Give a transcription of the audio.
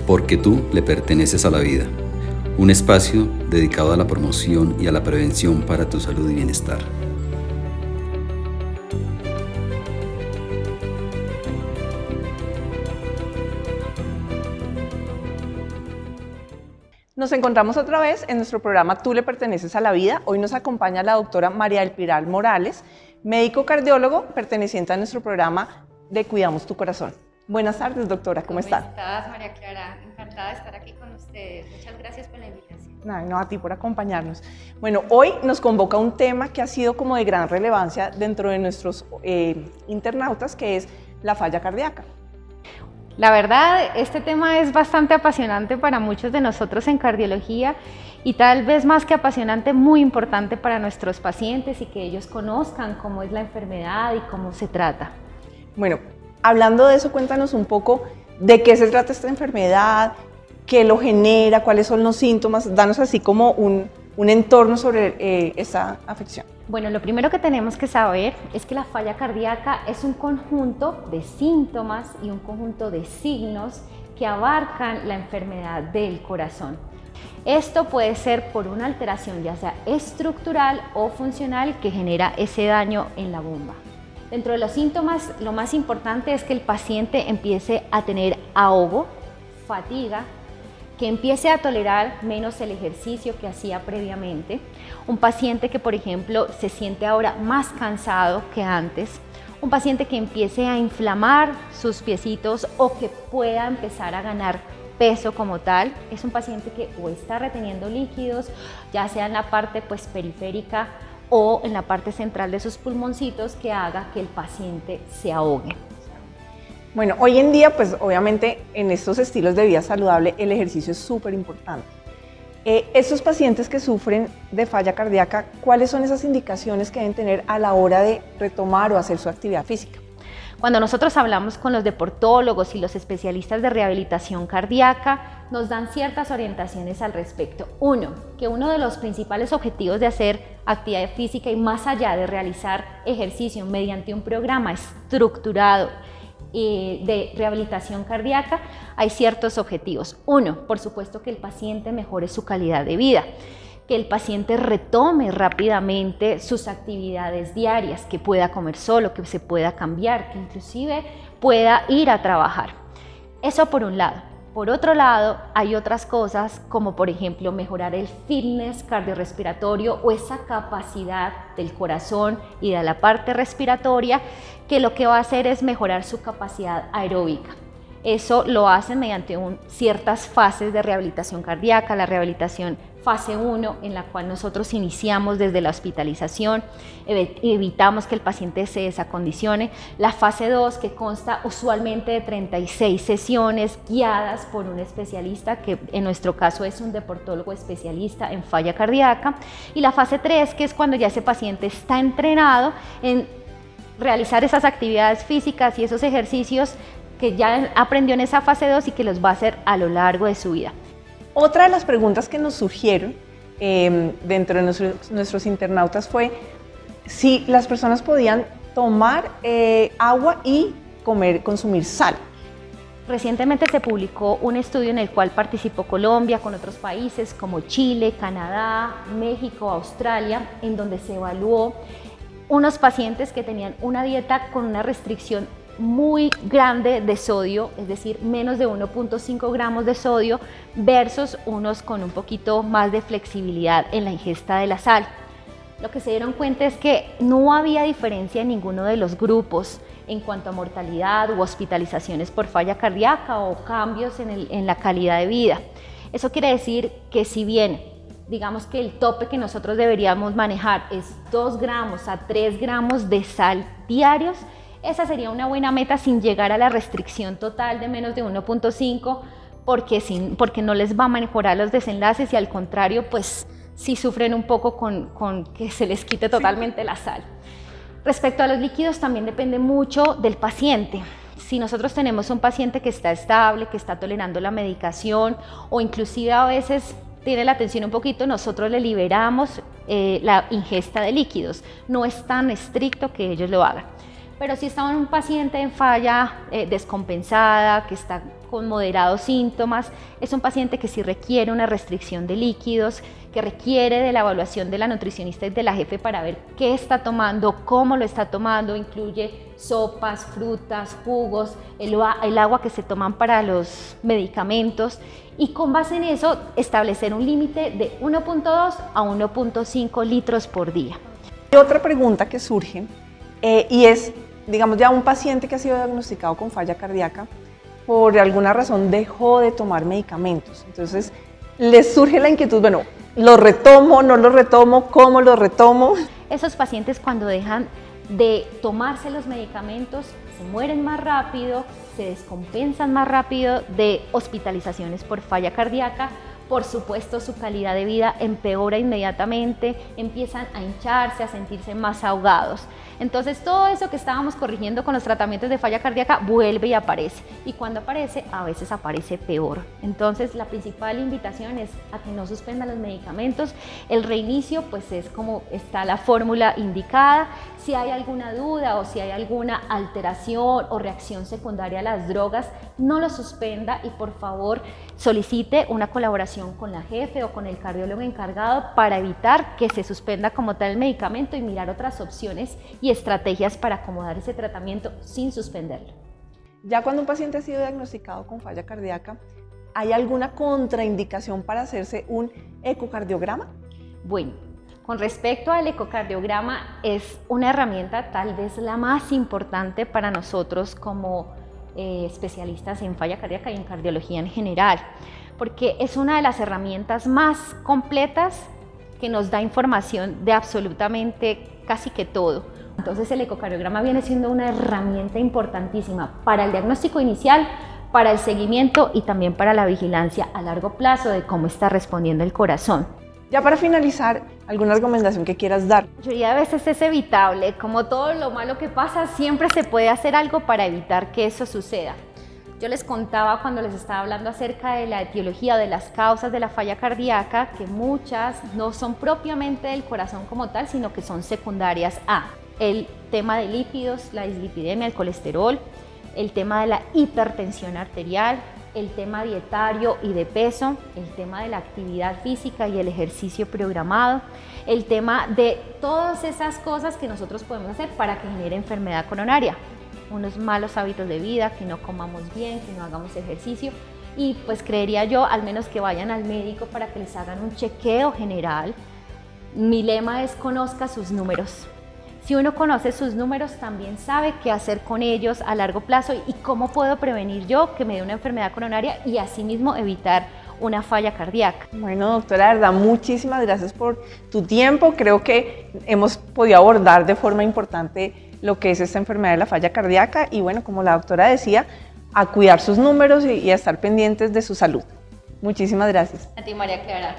porque tú le perteneces a la vida. Un espacio dedicado a la promoción y a la prevención para tu salud y bienestar. Nos encontramos otra vez en nuestro programa Tú le perteneces a la vida. Hoy nos acompaña la doctora María del Pilar Morales, médico cardiólogo perteneciente a nuestro programa de Cuidamos tu Corazón. Buenas tardes, doctora, ¿cómo está? ¿Cómo estás, María Clara? Encantada de estar aquí con ustedes. Muchas gracias por la invitación. No, a ti por acompañarnos. Bueno, hoy nos convoca un tema que ha sido como de gran relevancia dentro de nuestros internautas, que es la falla cardíaca. La verdad, este tema es bastante apasionante para muchos de nosotros en cardiología y tal vez más que apasionante, muy importante para nuestros pacientes y que ellos conozcan cómo es la enfermedad y cómo se trata. Bueno, hablando de eso, cuéntanos un poco de qué se trata esta enfermedad, qué lo genera, cuáles son los síntomas, danos así como un entorno sobre esta afección. Bueno, lo primero que tenemos que saber es que la falla cardíaca es un conjunto de síntomas y un conjunto de signos que abarcan la enfermedad del corazón. Esto puede ser por una alteración ya sea estructural o funcional que genera ese daño en la bomba. Dentro de los síntomas, lo más importante es que el paciente empiece a tener ahogo, fatiga, que empiece a tolerar menos el ejercicio que hacía previamente, un paciente que, por ejemplo, se siente ahora más cansado que antes, un paciente que empiece a inflamar sus piecitos o que pueda empezar a ganar peso como tal, es un paciente que o está reteniendo líquidos, ya sea en la parte periférica o en la parte central de sus pulmoncitos, que haga que el paciente se ahogue. Bueno, hoy en día, pues obviamente en estos estilos de vida saludable el ejercicio es súper importante. Estos pacientes que sufren de falla cardíaca, ¿cuáles son esas indicaciones que deben tener a la hora de retomar o hacer su actividad física? Cuando nosotros hablamos con los deportólogos y los especialistas de rehabilitación cardíaca, nos dan ciertas orientaciones al respecto. Uno, que uno de los principales objetivos de hacer actividad física y más allá de realizar ejercicio mediante un programa estructurado de rehabilitación cardíaca, hay ciertos objetivos. Uno, por supuesto que el paciente mejore su calidad de vida, que el paciente retome rápidamente sus actividades diarias, que pueda comer solo, que se pueda cambiar, que inclusive pueda ir a trabajar. Eso por un lado. Por otro lado, hay otras cosas como por ejemplo mejorar el fitness cardiorrespiratorio o esa capacidad del corazón y de la parte respiratoria, que lo que va a hacer es mejorar su capacidad aeróbica. Eso lo hacen mediante ciertas fases de rehabilitación cardíaca, la rehabilitación fase 1, en la cual nosotros iniciamos desde la hospitalización, evitamos que el paciente se desacondicione. La fase 2, que consta usualmente de 36 sesiones guiadas por un especialista, que en nuestro caso es un deportólogo especialista en falla cardíaca. Y la fase 3, que es cuando ya ese paciente está entrenado en realizar esas actividades físicas y esos ejercicios que ya aprendió en esa fase 2 y que los va a hacer a lo largo de su vida. Otra de las preguntas que nos surgieron dentro de nuestros internautas fue si las personas podían tomar agua y consumir sal. Recientemente se publicó un estudio en el cual participó Colombia con otros países como Chile, Canadá, México, Australia, en donde se evaluó unos pacientes que tenían una dieta con una restricción muy grande de sodio, es decir, menos de 1.5 gramos de sodio, versus unos con un poquito más de flexibilidad en la ingesta de la sal. Lo que se dieron cuenta es que no había diferencia en ninguno de los grupos en cuanto a mortalidad u hospitalizaciones por falla cardíaca o cambios en la calidad de vida. Eso quiere decir que si bien digamos que el tope que nosotros deberíamos manejar es 2 gramos a 3 gramos de sal diarios, esa sería una buena meta sin llegar a la restricción total de menos de 1.5, porque no les va a mejorar los desenlaces y al contrario, pues sí sufren un poco con que se les quite totalmente la sal. Respecto a los líquidos, también depende mucho del paciente. Si nosotros tenemos un paciente que está estable, que está tolerando la medicación o inclusive a veces tiene la tensión un poquito, nosotros le liberamos la ingesta de líquidos. No es tan estricto que ellos lo hagan. Pero si está un paciente en falla descompensada, que está con moderados síntomas. Es un paciente que sí requiere una restricción de líquidos, que requiere de la evaluación de la nutricionista y de la jefe para ver qué está tomando, cómo lo está tomando. Incluye sopas, frutas, jugos, el agua que se toman para los medicamentos, y con base en eso establecer un límite de 1.2 a 1.5 litros por día. Hay otra pregunta que surge y es, digamos, ya un paciente que ha sido diagnosticado con falla cardíaca, por alguna razón dejó de tomar medicamentos. Entonces, les surge la inquietud, bueno, ¿lo retomo, no lo retomo, cómo lo retomo? Esos pacientes, cuando dejan de tomarse los medicamentos, se mueren más rápido, se descompensan más rápido de hospitalizaciones por falla cardíaca. Por supuesto, su calidad de vida empeora inmediatamente, empiezan a hincharse, a sentirse más ahogados. Entonces, todo eso que estábamos corrigiendo con los tratamientos de falla cardíaca vuelve y aparece. Y cuando aparece, a veces aparece peor. Entonces, la principal invitación es a que no suspendan los medicamentos. El reinicio, pues es como está la fórmula indicada. Si hay alguna duda o si hay alguna alteración o reacción secundaria a las drogas, no lo suspenda y por favor solicite una colaboración con la jefe o con el cardiólogo encargado para evitar que se suspenda como tal el medicamento y mirar otras opciones y estrategias para acomodar ese tratamiento sin suspenderlo. Ya cuando un paciente ha sido diagnosticado con falla cardíaca, ¿hay alguna contraindicación para hacerse un ecocardiograma? Bueno, con respecto al ecocardiograma, es una herramienta tal vez la más importante para nosotros como especialistas en falla cardíaca y en cardiología en general, porque es una de las herramientas más completas que nos da información de absolutamente casi que todo. Entonces el ecocardiograma viene siendo una herramienta importantísima para el diagnóstico inicial, para el seguimiento y también para la vigilancia a largo plazo de cómo está respondiendo el corazón. Ya para finalizar, ¿alguna recomendación que quieras dar? La mayoría de veces es evitable, como todo lo malo que pasa, siempre se puede hacer algo para evitar que eso suceda. Yo les contaba cuando les estaba hablando acerca de la etiología, de las causas de la falla cardíaca, que muchas no son propiamente del corazón como tal, sino que son secundarias a el tema de lípidos, la dislipidemia, el colesterol, el tema de la hipertensión arterial, el tema dietario y de peso, el tema de la actividad física y el ejercicio programado, el tema de todas esas cosas que nosotros podemos hacer para que genere enfermedad coronaria, unos malos hábitos de vida, que no comamos bien, que no hagamos ejercicio y pues creería yo al menos que vayan al médico para que les hagan un chequeo general. Mi lema es conozca sus números. Si uno conoce sus números, también sabe qué hacer con ellos a largo plazo y cómo puedo prevenir yo que me dé una enfermedad coronaria y asimismo evitar una falla cardíaca. Bueno, doctora, de verdad, muchísimas gracias por tu tiempo. Creo que hemos podido abordar de forma importante lo que es esta enfermedad de la falla cardíaca y bueno, como la doctora decía, a cuidar sus números y a estar pendientes de su salud. Muchísimas gracias. A ti, María Clara.